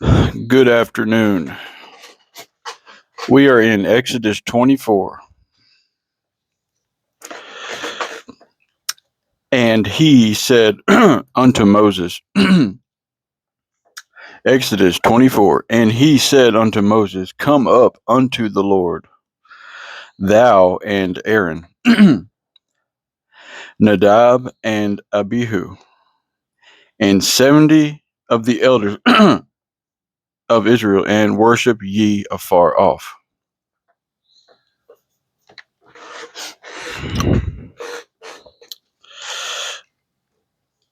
Good afternoon. We are in Exodus 24. And he said unto Moses, Exodus 24, and he said unto Moses, Come up unto the Lord, thou and Aaron, Nadab and Abihu, and 70 of the elders of Israel, and worship ye afar off.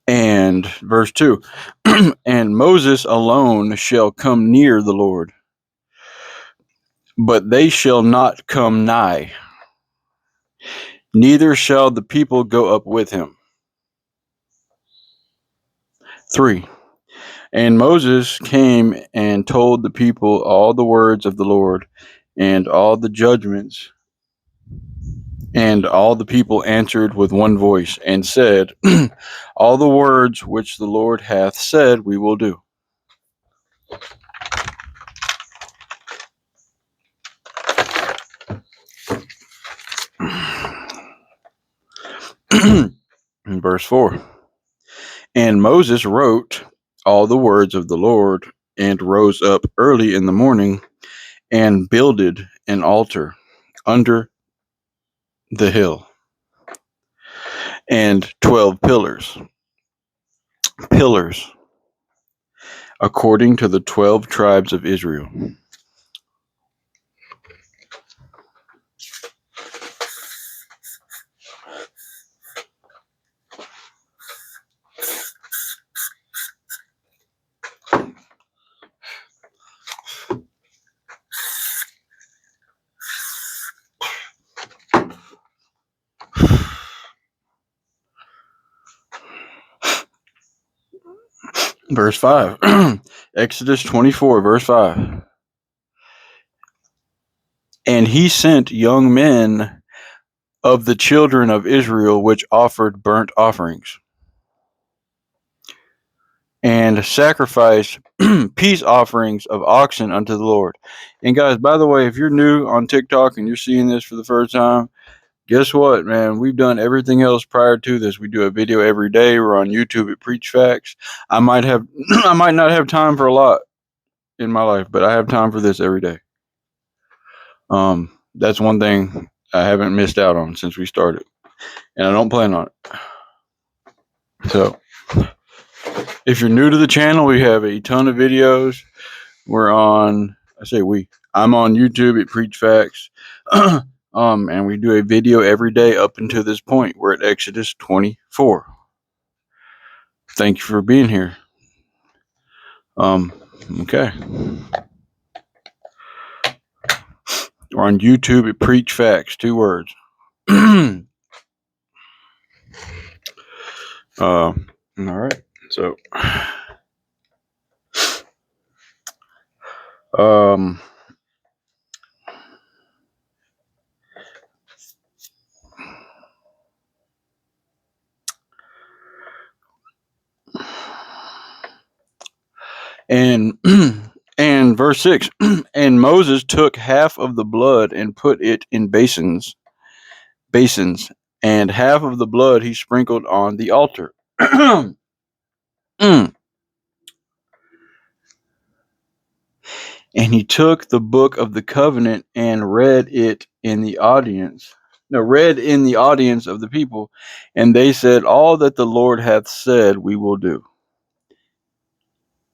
And verse 2, and Moses alone shall come near the Lord, but they shall not come nigh, neither shall the people go up with him. 3. And Moses came and told the people all the words of the Lord, and all the judgments. And all the people answered with one voice, and said, All the words which the Lord hath said we will do. Verse 4. And Moses wrote all the words of the Lord, and rose up early in the morning, and builded an altar under the hill, and 12 pillars, according to the 12 tribes of Israel. Verse 5. Exodus 24, verse 5. And he sent young men of the children of Israel, which offered burnt offerings, and sacrificed peace offerings of oxen unto the Lord. And guys, by the way, if you're new on TikTok and you're seeing this for the first time, guess what, man? We've done everything else prior to this. We do a video every day. We're on YouTube at Preach Facts. I might not have time for a lot in my life, but I have time for this every day. That's one thing I haven't missed out on since we started, and I don't plan on it. So, if you're new to the channel, we have a ton of videos. I'm on YouTube at Preach Facts. And we do a video every day up until this point. We're at Exodus 24. Thank you for being here. Okay. We're on YouTube at Preach Facts, 2 words. All right. So, and and verse 6, and Moses took half of the blood and put it in basins, and half of the blood he sprinkled on the altar. And he took the book of the covenant and read in the audience of the people, and they said, All that the Lord hath said we will do,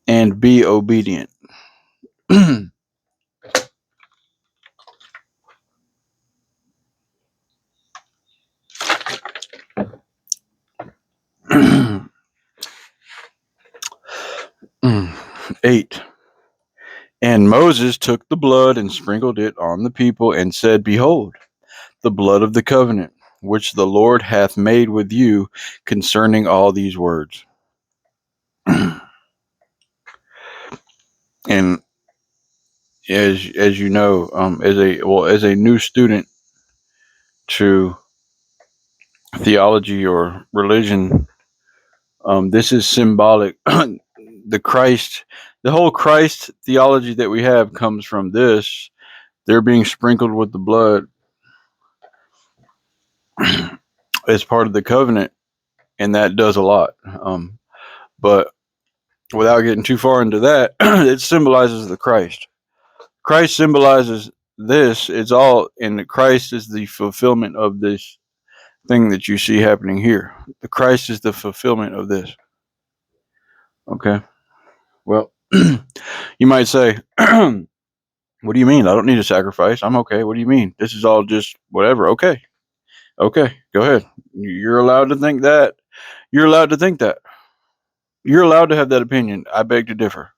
and be obedient. 8. And Moses took the blood and sprinkled it on the people, and said, Behold, the blood of the covenant, which the Lord hath made with you concerning all these words. And as you know, as a new student to theology or religion, this is symbolic. The Christ The whole Christ theology that we have comes from this. They're being sprinkled with the blood as part of the covenant, and that does a lot. But without getting too far into that, it symbolizes the Christ. Christ symbolizes this. It's all, and Christ is the fulfillment of this thing that you see happening here. The Christ is the fulfillment of this. Okay. Well, you might say, what do you mean? I don't need a sacrifice. I'm okay. What do you mean? This is all just whatever. Okay. Okay. Go ahead. You're allowed to think that. You're allowed to think that. You're allowed to have that opinion. I beg to differ.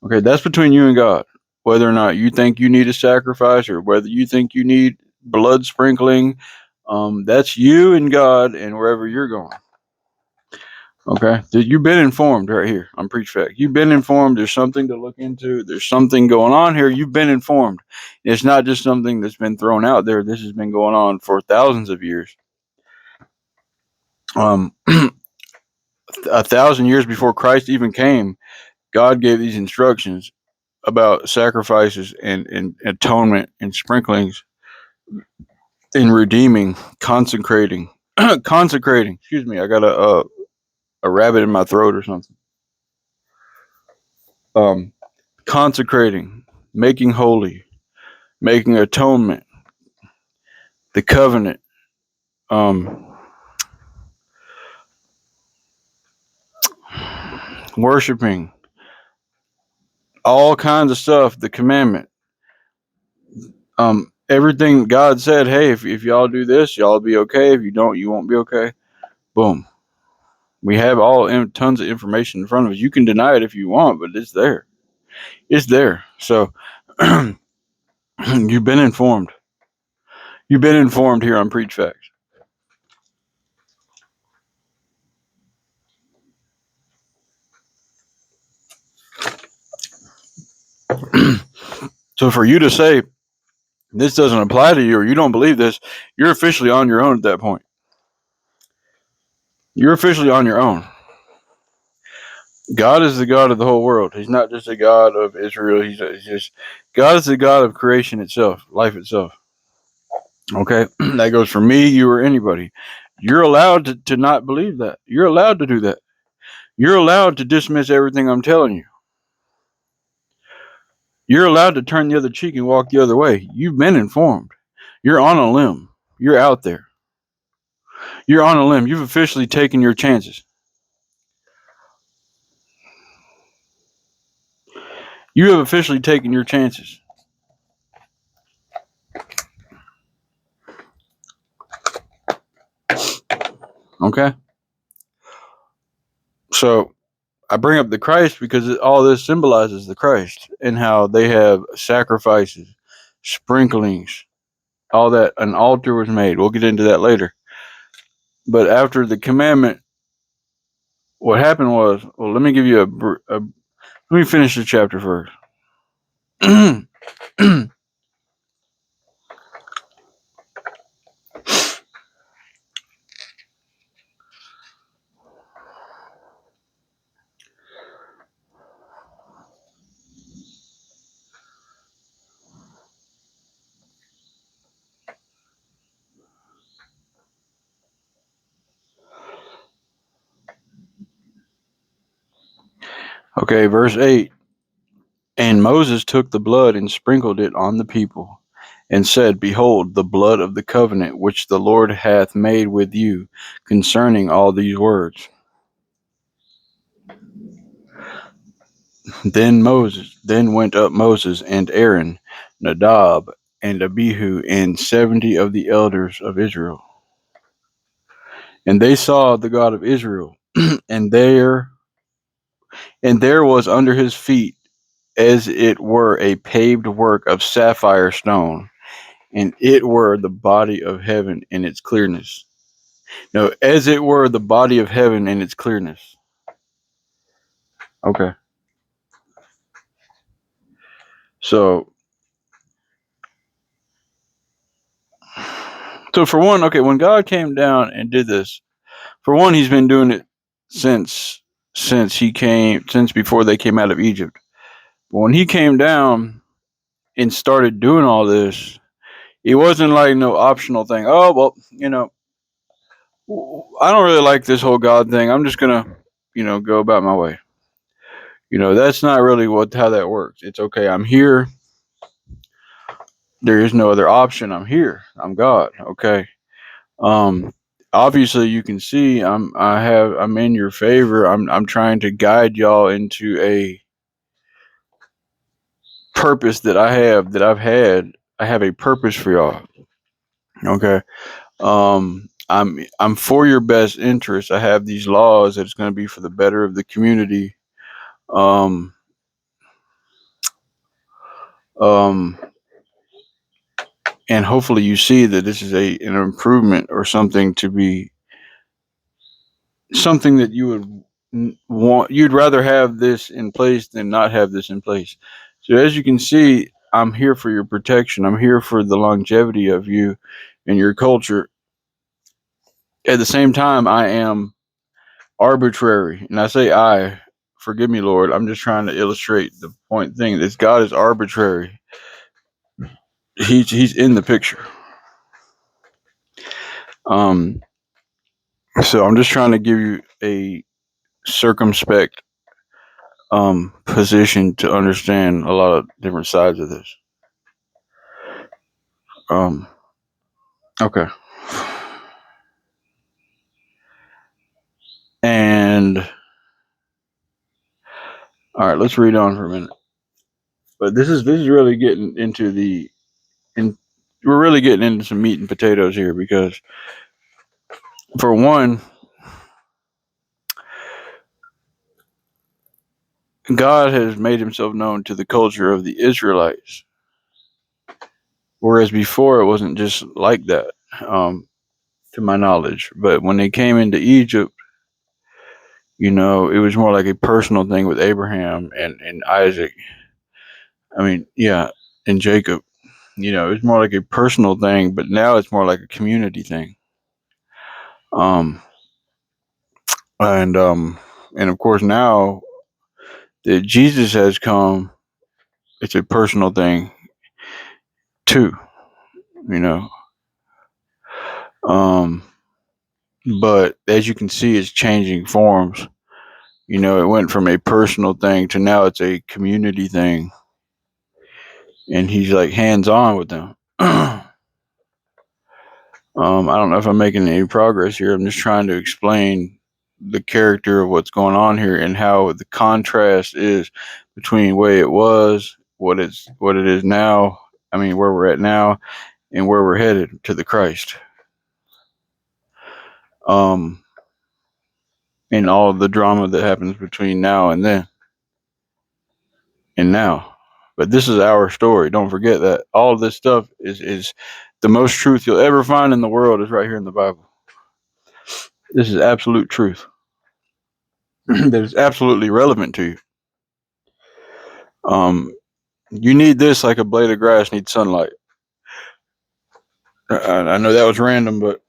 Okay. That's between you and God. Whether or not you think you need a sacrifice or whether you think you need blood sprinkling, that's you and God and wherever you're going. Okay, you've been informed right here on Preach Fact. You've been informed. There's something to look into. There's something going on here. You've been informed. It's not just something that's been thrown out there. This has been going on for thousands of years. 1,000 years before Christ even came, God gave these instructions about sacrifices and atonement and sprinklings and redeeming, consecrating, consecrating. Excuse me, I got a rabbit in my throat or something. Consecrating, making holy, making atonement, the covenant, worshiping, all kinds of stuff, the commandment, everything God said, hey, if y'all do this, y'all be okay. If you don't, you won't be okay. Boom. We have tons of information in front of us. You can deny it if you want, but it's there. It's there. So you've been informed. You've been informed here on Preach Facts. So for you to say this doesn't apply to you or you don't believe this, you're officially on your own at that point. You're officially on your own. God is the God of the whole world. He's not just a God of Israel. He's just God is the God of creation itself, life itself. Okay, that goes for me, you, or anybody. You're allowed to not believe that. You're allowed to do that. You're allowed to dismiss everything I'm telling you. You're allowed to turn the other cheek and walk the other way. You've been informed. You're on a limb. You're out there. You're on a limb. You've officially taken your chances. You have officially taken your chances. Okay? So, I bring up the Christ because all this symbolizes the Christ and how they have sacrifices, sprinklings, all that. An altar was made. We'll get into that later. But after the commandment, what happened was, well, let me give you let me finish the chapter first. Okay, verse 8. And Moses took the blood and sprinkled it on the people, and said, Behold, the blood of the covenant which the Lord hath made with you concerning all these words. Then went up Moses and Aaron, Nadab and Abihu, and 70 of the elders of Israel. And they saw the God of Israel, and there was under his feet as it were a paved work of sapphire stone, and it were the body of heaven in its clearness. No, as it were the body of heaven in its clearness. Okay. So for one, okay, when God came down and did this, for one, he's been doing it since since before they came out of Egypt. But when he came down and started doing all this, it wasn't like no optional thing. Oh, well, I don't really like this whole God thing. I'm just gonna, go about my way. That's not really how that works. It's okay. I'm here. There is no other option. I'm here. I'm God. Okay. Um, Obviously you can see I'm in your favor. I'm trying to guide y'all into a purpose that I've had. I have a purpose for y'all. Okay. I'm for your best interest. I have these laws that it's going to be for the better of the community. Um, um, and hopefully you see that this is an improvement or something that you would want. You'd rather have this in place than not have this in place. So as you can see, I'm here for your protection. I'm here for the longevity of you and your culture. At the same time, I am arbitrary, and I say I. Forgive me, Lord. I'm just trying to illustrate the point thing. This God is arbitrary. He's in the picture. Um, so I'm just trying to give you a circumspect position to understand a lot of different sides of this. Um, okay. And all right, let's read on for a minute. But this is really getting into we're really getting into some meat and potatoes here because for one, God has made himself known to the culture of the Israelites, whereas before it wasn't just like that, to my knowledge. But when they came into Egypt, it was more like a personal thing with Abraham and Isaac. I mean, yeah, and Jacob. It's more like a personal thing, but now it's more like a community thing. Um, and of course now that Jesus has come, it's a personal thing too. You know, um, but as you can see, it's changing forms. It went from a personal thing to now it's a community thing, and he's like hands on with them. I don't know if I'm making any progress here. I'm just trying to explain the character of what's going on here and how the contrast is between the way it was, what it is now. I mean, where we're at now and where we're headed to the Christ. Um, and all of the drama that happens between now and then and now. But this is our story. Don't forget that all of this stuff is the most truth you'll ever find in the world is right here in the Bible. This is absolute truth that is absolutely relevant to you. You need this like a blade of grass needs sunlight. I know that was random, but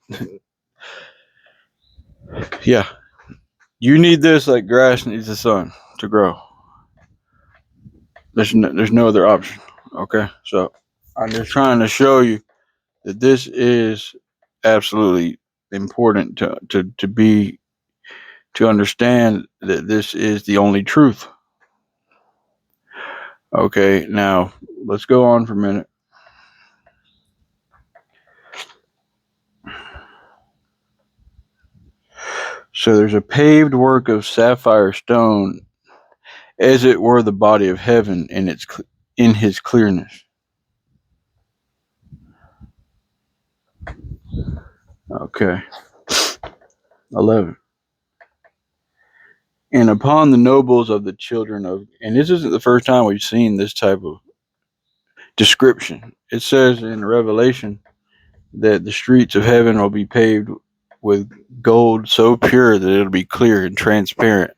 yeah, you need this like grass needs the sun to grow. There's no other option. Okay, so I'm just trying to show you that this is absolutely important to understand that this is the only truth. Okay, now let's go on for a minute. So there's a paved work of sapphire stone, as it were the body of heaven in his clearness. Okay, 11. And upon the nobles of the children of, and this isn't the first time we've seen this type of description. It says in Revelation that the streets of heaven will be paved with gold so pure that it'll be clear and transparent.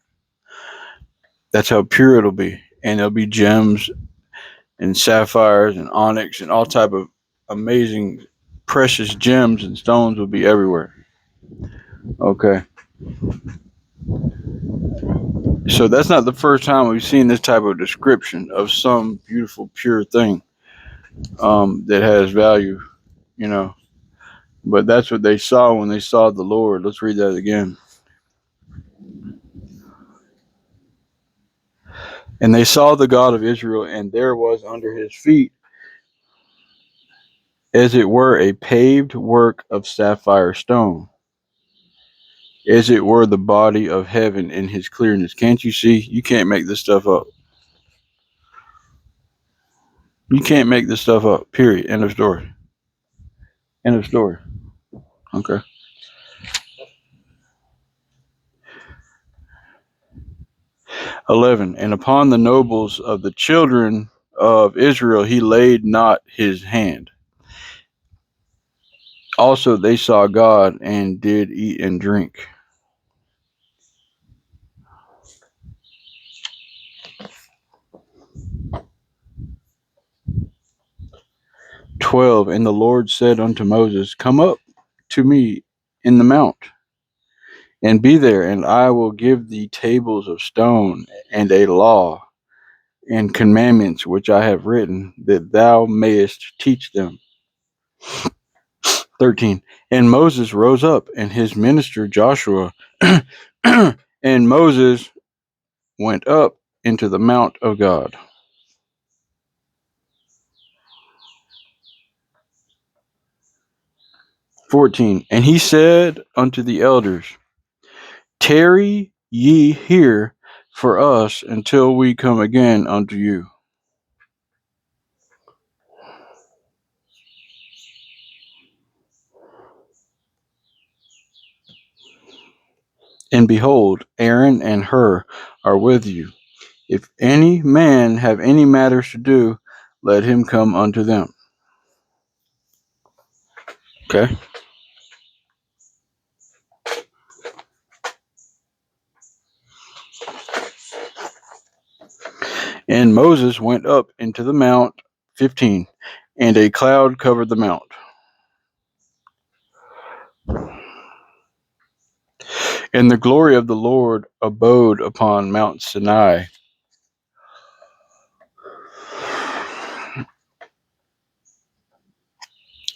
That's how pure it'll be. And there'll be gems and sapphires and onyx and all type of amazing precious gems and stones will be everywhere. Okay. So that's not the first time we've seen this type of description of some beautiful, pure thing that has value, you know. But that's what they saw when they saw the Lord. Let's read that again. And they saw the God of Israel, and there was under his feet, as it were, a paved work of sapphire stone, as it were the body of heaven in his clearness. Can't you see? You can't make this stuff up. You can't make this stuff up. Period. End of story. End of story. Okay. 11. And upon the nobles of the children of Israel he laid not his hand. Also they saw God and did eat and drink. "12. And the Lord said unto Moses, Come up to me in the mount, and be there, and I will give thee tables of stone, and a law, and commandments which I have written, that thou mayest teach them. 13. And Moses rose up, and his minister Joshua, and Moses went up into the mount of God. 14. And he said unto the elders, Tarry ye here for us until we come again unto you. And behold, Aaron and Hur are with you. If any man have any matters to do, let him come unto them." Okay. And Moses went up into the mount. 15. And a cloud covered the mount. And the glory of the Lord abode upon Mount Sinai.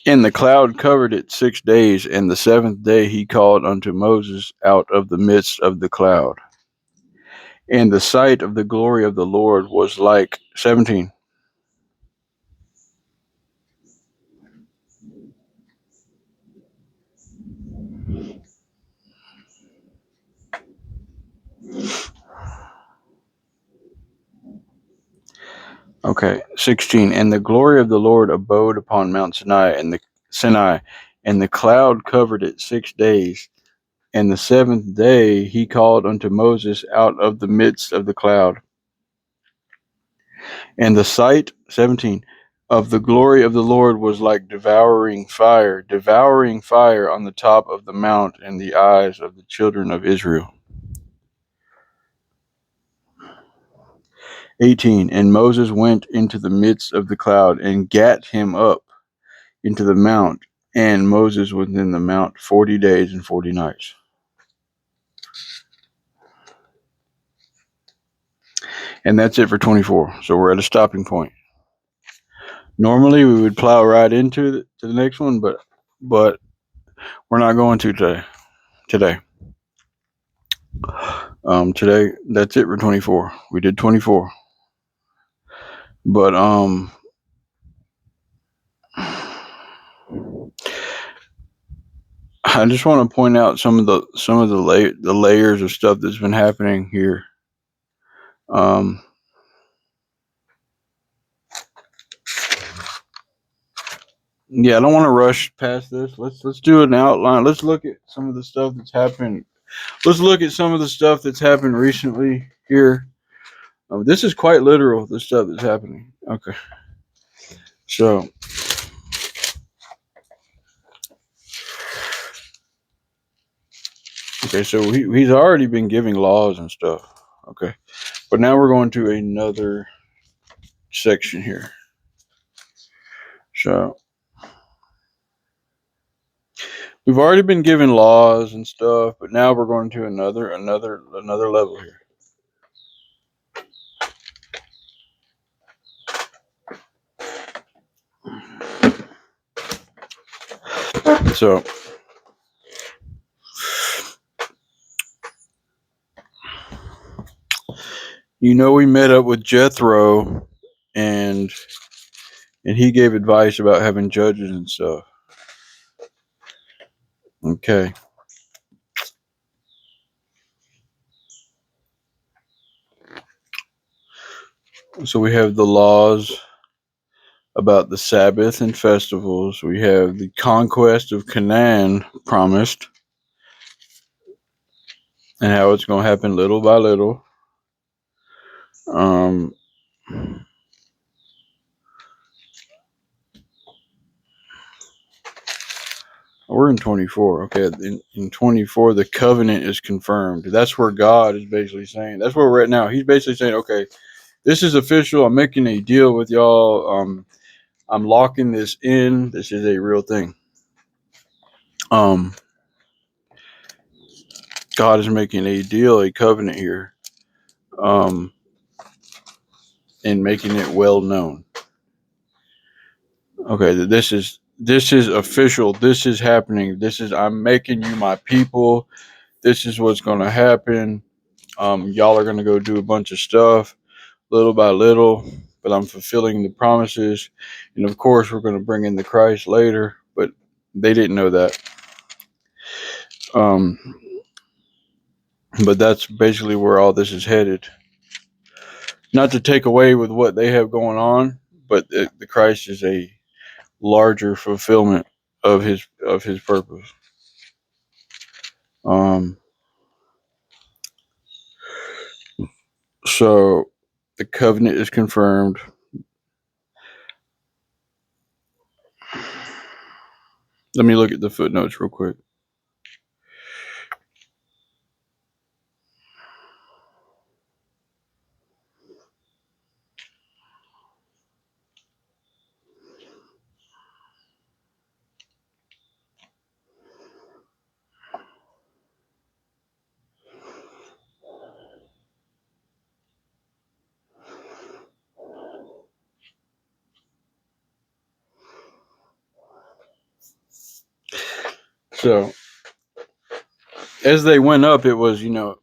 And the cloud covered it 6 days, and the seventh day he called unto Moses out of the midst of the cloud. And the sight of the glory of the Lord was like 17. Okay, 16. And the glory of the Lord abode upon Mount Sinai, and the cloud covered it 6 days. And the seventh day he called unto Moses out of the midst of the cloud. And the sight, 17, of the glory of the Lord was like devouring fire on the top of the mount in the eyes of the children of Israel. 18. And Moses went into the midst of the cloud and gat him up into the mount, and Moses was in the mount 40 days and 40 nights. And that's it for 24. So we're at a stopping point. Normally we would plow right into the next one, but we're not going to today. Today that's it for 24. We did 24. But I just want to point out some of the layers of stuff that's been happening here. Yeah, I don't want to rush past this. Let's do an outline. Let's look at some of the stuff that's happened. Let's look at some of the stuff that's happened recently here. This is quite literal, the stuff that's happening. Okay. So he's already been giving laws and stuff. Okay. But now we're going to another section here. So We've already been given laws and stuff, but now we're going to another level here. So, we met up with Jethro, and he gave advice about having judges and stuff. Okay. So we have the laws about the Sabbath and festivals. We have the conquest of Canaan promised, and how it's going to happen little by little. Um, we're in 24. Okay, in 24, the covenant is confirmed. That's where God is basically saying. That's where we're at now. He's basically saying, okay, this is official. I'm making a deal with y'all. I'm locking this in. This is a real thing. God is making a deal, a covenant here, and making it well known. Okay, this is official. This is happening. I'm making you my people. This is what's going to happen. Y'all are going to go do a bunch of stuff little by little, but I'm fulfilling the promises. And of course, we're going to bring in the Christ later, but they didn't know that. But that's basically where all this is headed. Not to take away with what they have going on, but the Christ is a larger fulfillment of his purpose. So the covenant is confirmed. Let me look at the footnotes real quick. So as they went up, it was, the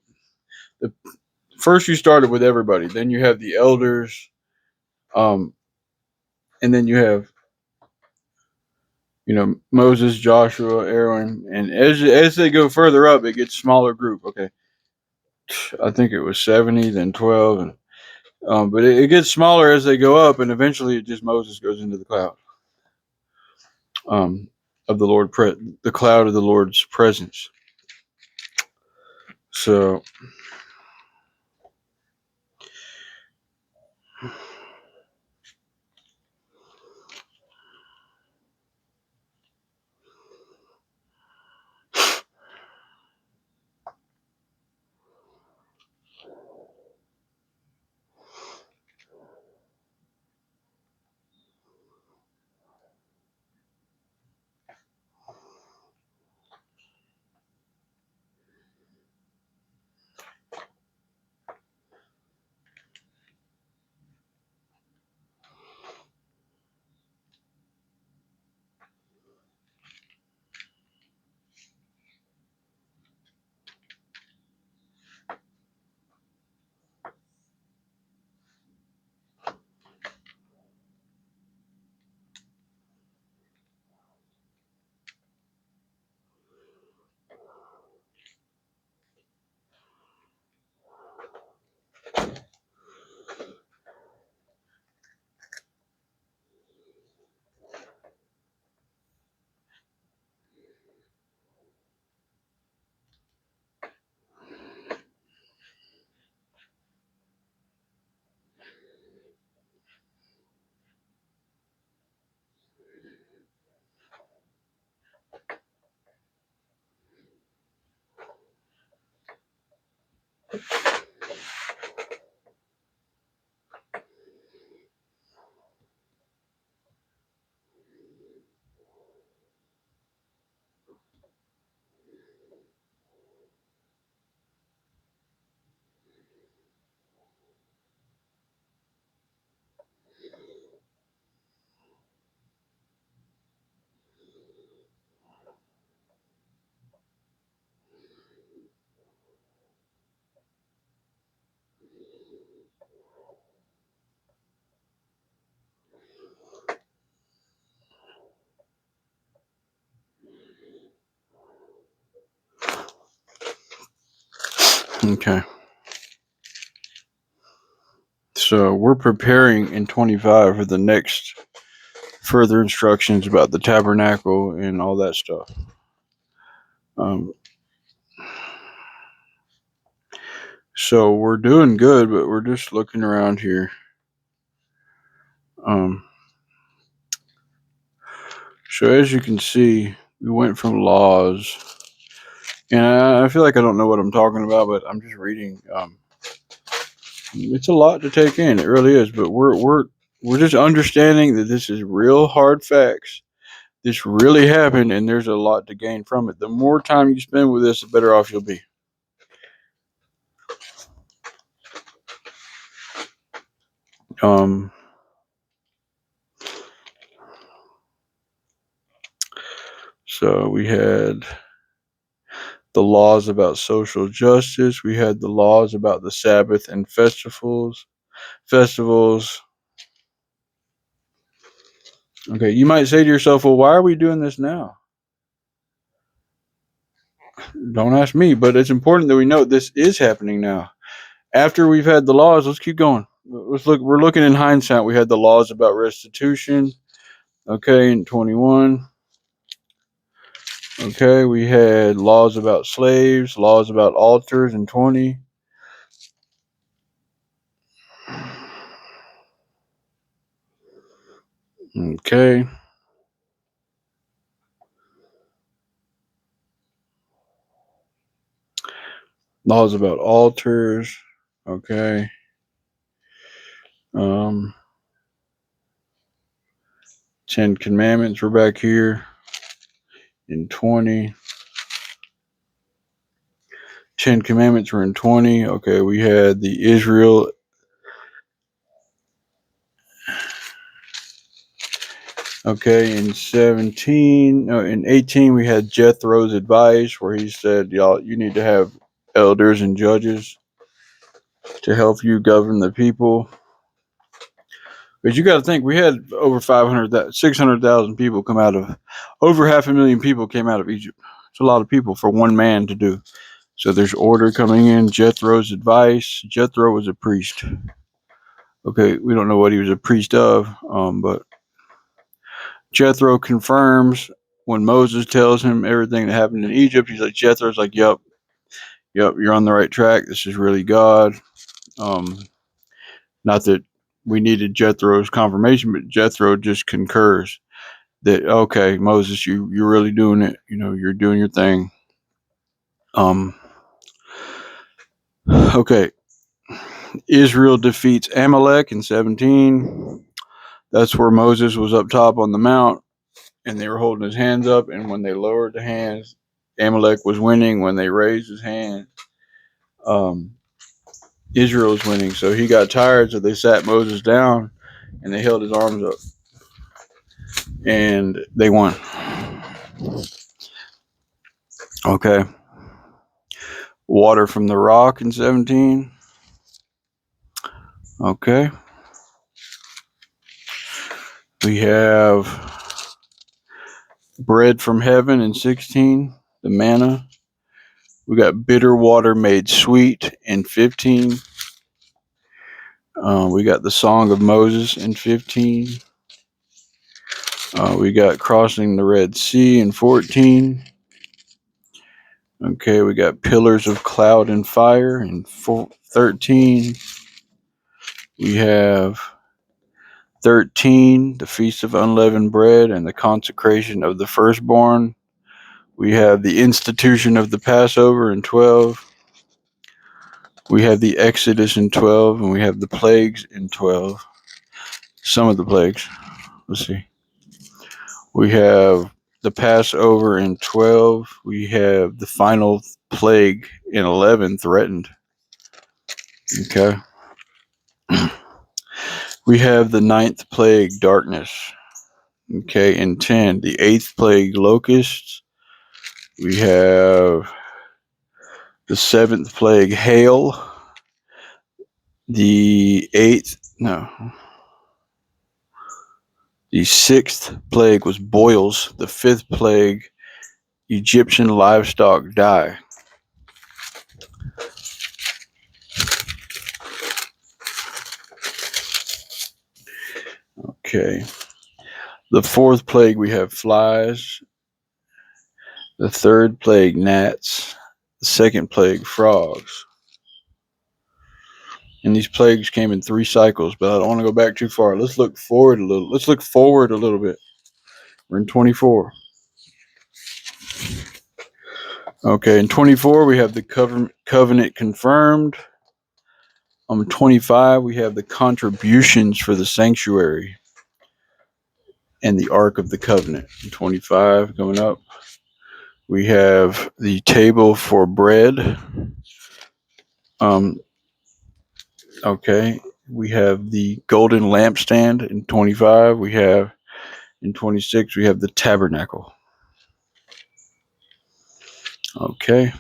first you started with everybody, then you have the elders, and then you have, Moses, Joshua, Aaron, and as they go further up, it gets smaller group. Okay, I think it was 70, then 12, and but it gets smaller as they go up, and eventually, it just Moses goes into the cloud, of the Lord, the cloud of the Lord's presence. So. Okay. So we're preparing in 25 for the next further instructions about the tabernacle and all that stuff. So we're doing good, but we're just looking around here. So as you can see, we went from laws, and I feel like I don't know what I'm talking about, but I'm just reading. It's a lot to take in. It really is, but we're just understanding that this is real hard facts. This really happened, and there's a lot to gain from it. The more time you spend with this, the better off you'll be. So we had the laws about social justice. We had the laws about the Sabbath and festivals. Okay, you might say to yourself, well, why are we doing this now? Don't ask me, but it's important that we know this is happening now. After we've had the laws, let's keep going. Let's look. We're looking in hindsight. We had the laws about restitution. Okay, in 21. Okay, we had laws about slaves, laws about altars in 20. Okay. Laws about altars. Okay. 10 Commandments were back here in 20. 10 Commandments were in 20. Okay, we had the Israel. Okay, in 18, we had Jethro's advice where he said, y'all, you need to have elders and judges to help you govern the people. But you got to think, we had over 600,000 people come out of, over 500,000 people came out of Egypt. It's a lot of people for one man to do. So there's order coming in. Jethro's advice. Jethro was a priest. Okay, we don't know what he was a priest of, but Jethro confirms when Moses tells him everything that happened in Egypt. He's like, Jethro's like, yep, you're on the right track. This is really God. Not that we needed Jethro's confirmation, but Jethro just concurs that, okay, Moses, you're really doing it. You're doing your thing. Okay. Israel defeats Amalek in 17. That's where Moses was up top on the mount, and they were holding his hands up, and when they lowered the hands, Amalek was winning. When they raised his hand, Israel was winning. So he got tired, so they sat Moses down, and they held his arms up, and they won. Okay. Water from the rock in 17. Okay. We have bread from heaven in 16, the manna. We got bitter water made sweet in 15. We got the Song of Moses in 15. We got crossing the Red Sea in 14. Okay, we got pillars of cloud and fire in 13. We have 13, the Feast of Unleavened Bread and the consecration of the firstborn. We have the institution of the Passover in 12. We have the Exodus in 12, and we have the plagues in 12. Some of the plagues. Let's see. We have the Passover in 12. We have the final plague in 11 threatened. Okay. We have the 9th plague, darkness. Okay, in 10. The 8th plague, locusts. We have the 7th plague, hail. The 6th plague was boils. The 5th plague, Egyptian livestock die. Okay. The fourth plague, we have flies. The third plague, gnats. The second plague, frogs. And these plagues came in 3 cycles, but I don't want to go back too far. Let's look forward a little. Let's look forward a little bit. We're in 24. Okay, in 24 we have the covenant confirmed. 25 we have the contributions for the sanctuary and the Ark of the Covenant. In 25 coming up, we have the table for bread. Okay, we have the golden lampstand in 25. We have in 26 we have the tabernacle. Okay.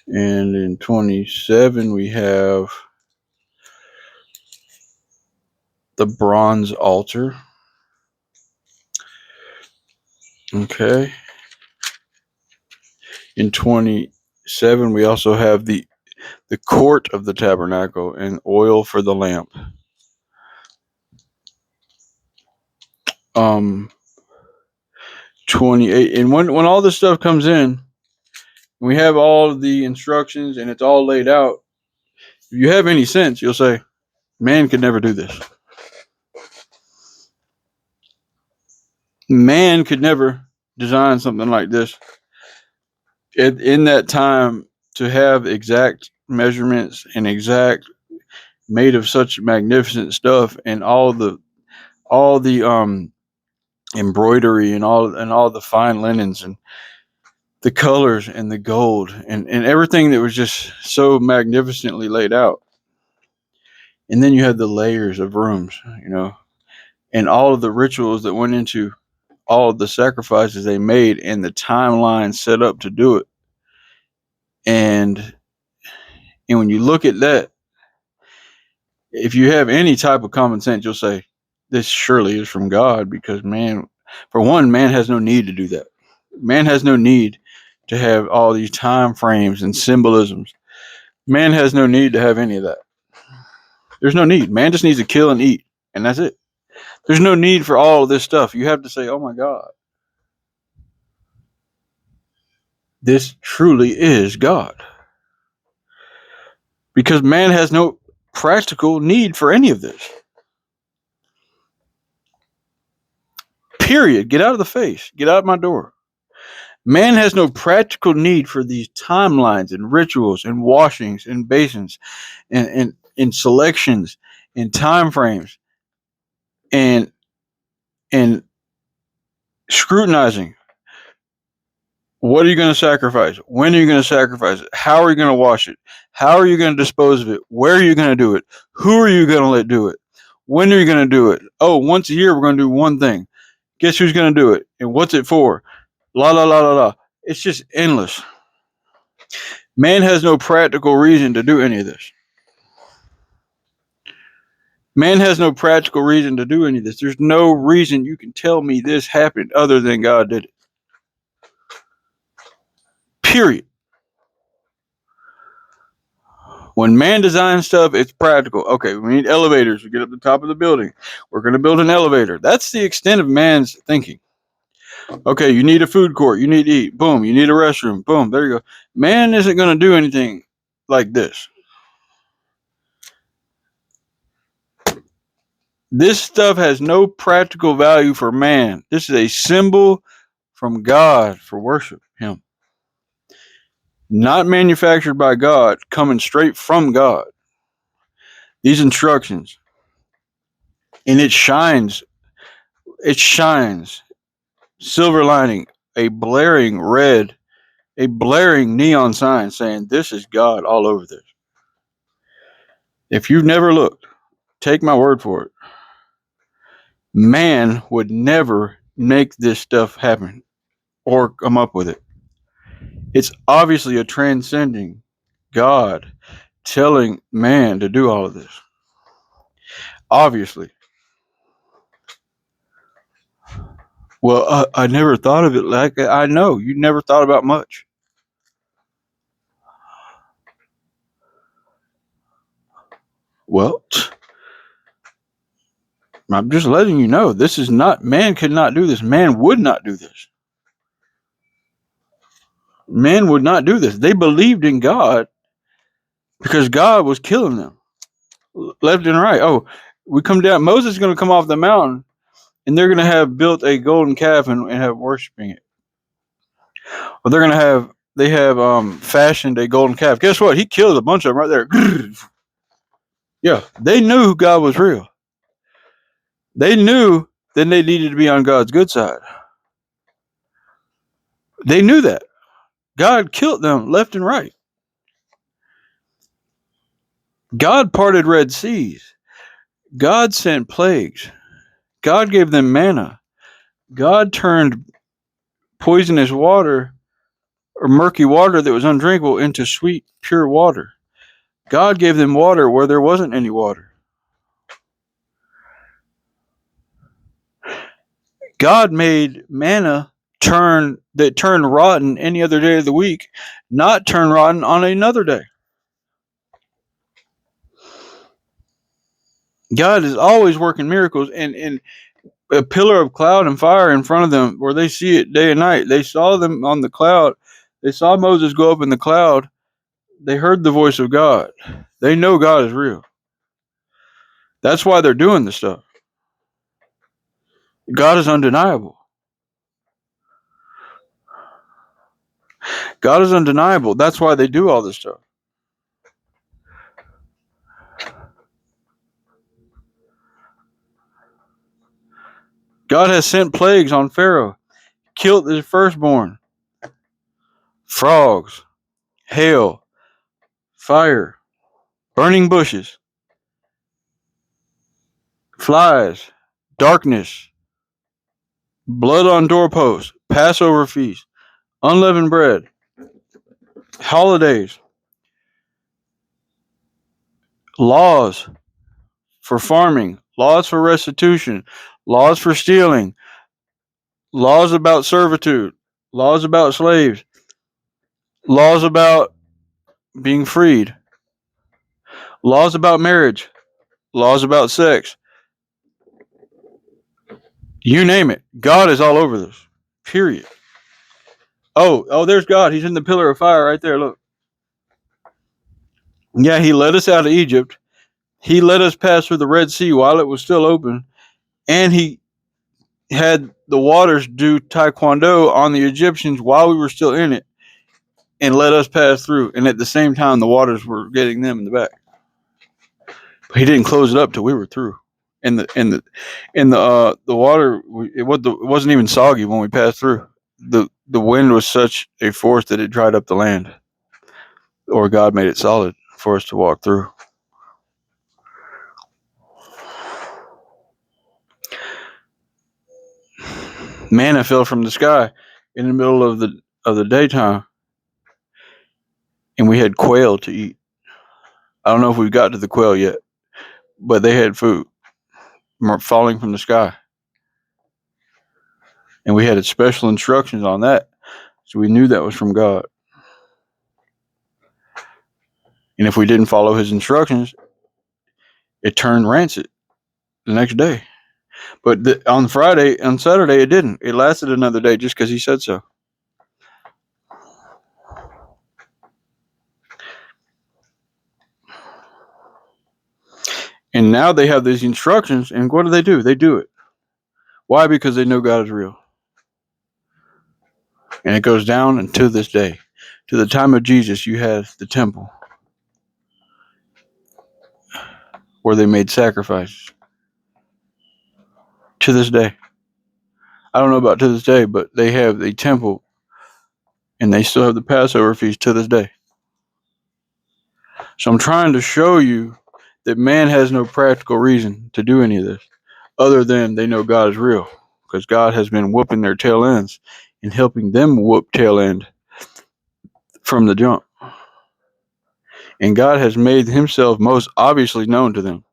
And in 27 we have the bronze altar. Okay. In 27 we also have the court of the tabernacle and oil for the lamp. 28, and when all this stuff comes in, we have all the instructions and it's all laid out. If you have any sense, you'll say, man could never do this. Man could never design something like this in that time, to have exact measurements and exact, made of such magnificent stuff, and all the embroidery and all the fine linens and the colors and the gold and everything that was just so magnificently laid out. And then you had the layers of rooms, and all of the rituals that went into all of the sacrifices they made and the timeline set up to do it. And when you look at that, if you have any type of common sense, you'll say, this surely is from God, because man, for one, man has no need to do that. Man has no need to have all these time frames and symbolisms. Man has no need to have any of that. There's no need. Man just needs to kill and eat, and that's it. There's no need for all of this stuff. You have to say, oh my God, this truly is God. Because man has no practical need for any of this. Period. Get out of the face. Get out of my door. Man has no practical need for these timelines and rituals and washings and basins and selections and time frames and scrutinizing. What are you going to sacrifice? When are you going to sacrifice it? How are you going to wash it? How are you going to dispose of it? Where are you going to do it? Who are you going to let do it? When are you going to do it? Oh, once a year we're going to do one thing. Guess who's going to do it? And what's it for? La la la la la. It's just endless. Man has no practical reason to do any of this. Man has no practical reason to do any of this. There's no reason you can tell me this happened other than God did it. Period. When man designs stuff, it's practical. Okay, we need elevators. We get up the top of the building. We're going to build an elevator. That's the extent of man's thinking. Okay, you need a food court. You need to eat. Boom. You need a restroom. Boom. There you go. Man isn't going to do anything like this. This stuff has no practical value for man. This is a symbol from God for worship Him. Not manufactured by God, coming straight from God. These instructions. And it shines. It shines. Silver lining. A blaring red. A blaring neon sign saying, this is God all over this. If you've never looked, take my word for it. Man would never make this stuff happen or come up with it. It's obviously a transcending God telling man to do all of this. Obviously. Well, I never thought of it like that. I know you never thought about much. Well, I'm just letting you know, this is not, man could not do this. Man would not do this. Man would not do this. They believed in God because God was killing them left and right. Oh, we come down. Moses is going to come off the mountain, and they're going to have built a golden calf and have worshiping it. Well, they have fashioned a golden calf. Guess what? He killed a bunch of them right there. Yeah, they knew God was real. They knew that they needed to be on God's good side. They knew that. God killed them left and right. God parted Red Seas. God sent plagues. God gave them manna. God turned poisonous water or murky water that was undrinkable into sweet, pure water. God gave them water where there wasn't any water. God made manna turn rotten any other day of the week, not turn rotten on another day. God is always working miracles, and a pillar of cloud and fire in front of them where they see it day and night. They saw them on the cloud. They saw Moses go up in the cloud. They heard the voice of God. They know God is real. That's why they're doing this stuff. God is undeniable. God is undeniable. That's why they do all this stuff. God has sent plagues on Pharaoh, killed his firstborn, frogs, hail, fire, burning bushes, flies, darkness, blood on doorposts, Passover feast, unleavened bread, holidays, laws for farming, laws for restitution, laws for stealing, laws about servitude, laws about slaves, laws about being freed, laws about marriage, laws about sex. You name it. God is all over this. Period. Oh, there's God. He's in the pillar of fire right there. Look. Yeah, he led us out of Egypt. He let us pass through the Red Sea while it was still open. And he had the waters do taekwondo on the Egyptians while we were still in it and let us pass through. And at the same time, the waters were getting them in the back. But he didn't close it up till we were through. And the water, it wasn't even soggy when we passed through. The wind was such a force that it dried up the land, or God made it solid for us to walk through. Manna fell from the sky in the middle of the daytime, and we had quail to eat. I don't know if we've got to the quail yet, but they had food falling from the sky, and we had special instructions on that, so we knew that was from God. And if we didn't follow his instructions, it turned rancid the next day. But on Saturday, it didn't. It lasted another day just because he said so. And now they have these instructions, and what do? They do it. Why? Because they know God is real. And it goes down until this day. To the time of Jesus, you had the temple where they made sacrifices. To this day. I don't know about to this day, but they have a temple, and they still have the Passover feast to this day. So I'm trying to show you that man has no practical reason to do any of this other than they know God is real, because God has been whooping their tail ends and helping them whoop tail end from the jump. And God has made himself most obviously known to them.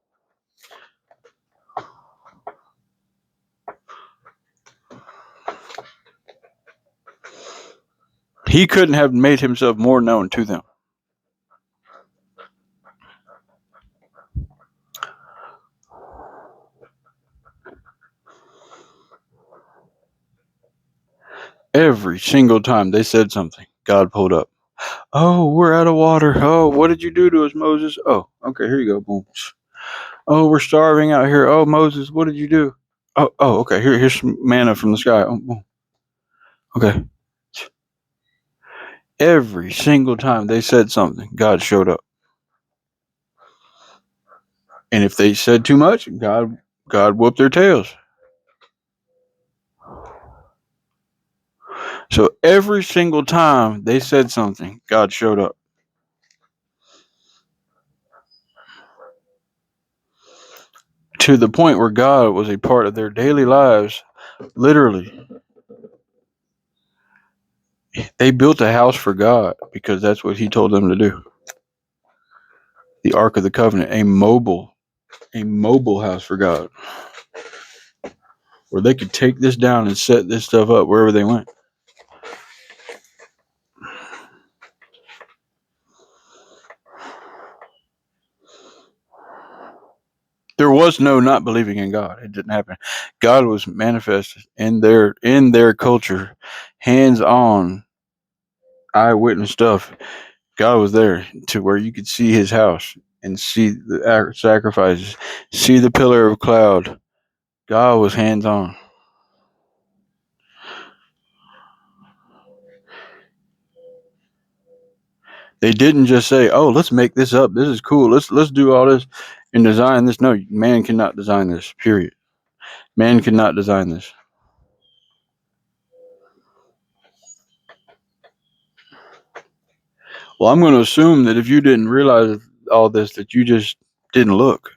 He couldn't have made himself more known to them. Every single time they said something, God pulled up. Oh, we're out of water. Oh, what did you do to us, Moses? Oh, okay, here you go. Boom. Oh, we're starving out here. Oh, Moses, what did you do? Oh, okay. Here's some manna from the sky. Oh, boom. Okay. Every single time they said something, God showed up. And if they said too much, God whooped their tails. So every single time they said something, God showed up. To the point where God was a part of their daily lives, literally. They built a house for God because that's what He told them to do. The Ark of the Covenant, a mobile house for God, where they could take this down and set this stuff up wherever they went. There was no not believing in God. It didn't happen. God was manifested in their culture, hands on, eyewitness stuff. God was there to where you could see His house and see the sacrifices, see the pillar of cloud. God was hands on. They didn't just say, "Oh, let's make this up. This is cool. Let's do all this and design this." No, man cannot design this. Period. Man cannot design this. Well, I'm going to assume that if you didn't realize all this, that you just didn't look.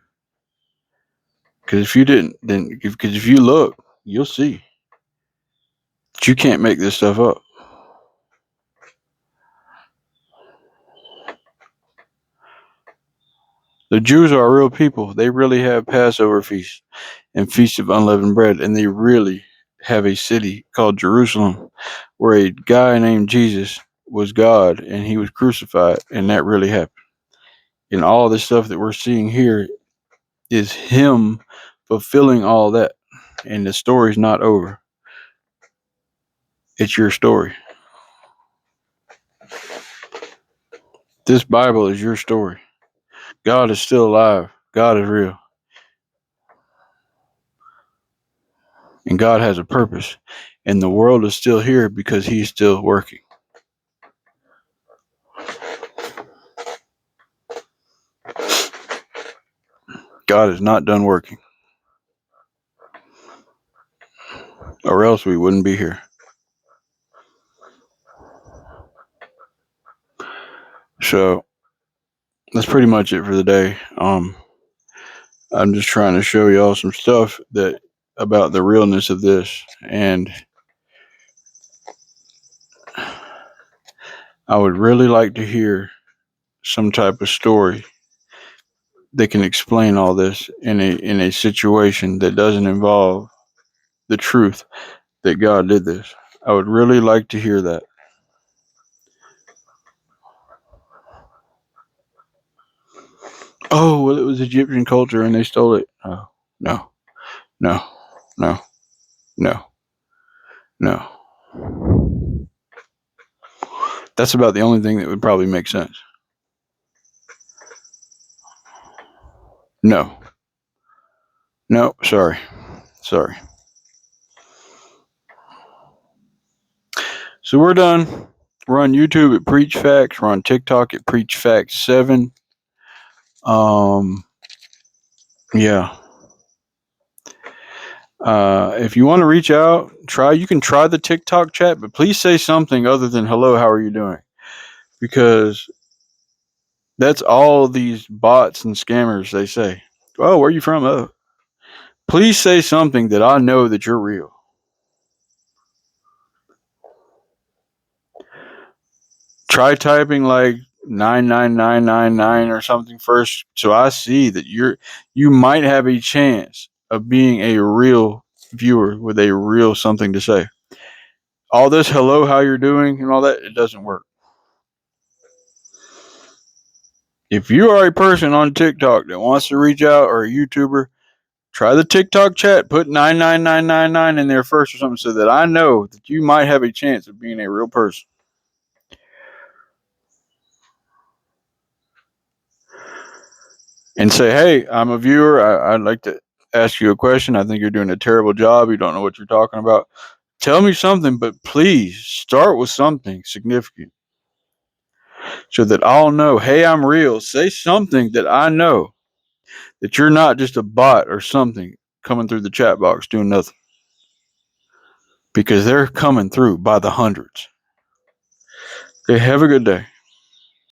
Because if you didn't, then because if you look, you'll see that you can't make this stuff up. The Jews are real people. They really have Passover feasts and feasts of unleavened bread, and they really have a city called Jerusalem, where a guy named Jesus was God and He was crucified, and that really happened. And all the stuff that we're seeing here is Him fulfilling all that, and the story's not over. It's your story. This Bible is your story. God is still alive. God is real. And God has a purpose. And the world is still here because He's still working. God is not done working. Or else we wouldn't be here. So that's pretty much it for the day. I'm just trying to show y'all some stuff that about the realness of this, and I would really like to hear some type of story that can explain all this in a situation that doesn't involve the truth that God did this. I would really like to hear that. Oh, well, it was Egyptian culture and they stole it. Oh, no, no, no, no, no. That's about the only thing that would probably make sense. No, no, sorry. So we're done. We're on YouTube at Preach Facts. We're on TikTok at Preach Facts 7. Yeah. If you want to reach out, you can try the TikTok chat, but please say something other than hello, how are you doing? Because that's all these bots and scammers they say. Oh, where are you from? Oh. Please say something that I know that you're real. Try typing like 99999 or something first, so I see that you might have a chance of being a real viewer with a real something to say. All this hello, how you're doing and all that, it doesn't work. If you are a person on TikTok that wants to reach out, or a YouTuber, Try the TikTok chat. Put 99999 in there first or something so that I know that you might have a chance of being a real person. And say, hey, I'm a viewer. I'd like to ask you a question. I think you're doing a terrible job. You don't know what you're talking about. Tell me something, but please start with something significant so that I'll know, hey, I'm real. Say something that I know that you're not just a bot or something coming through the chat box doing nothing. Because they're coming through by the hundreds. Okay, have a good day.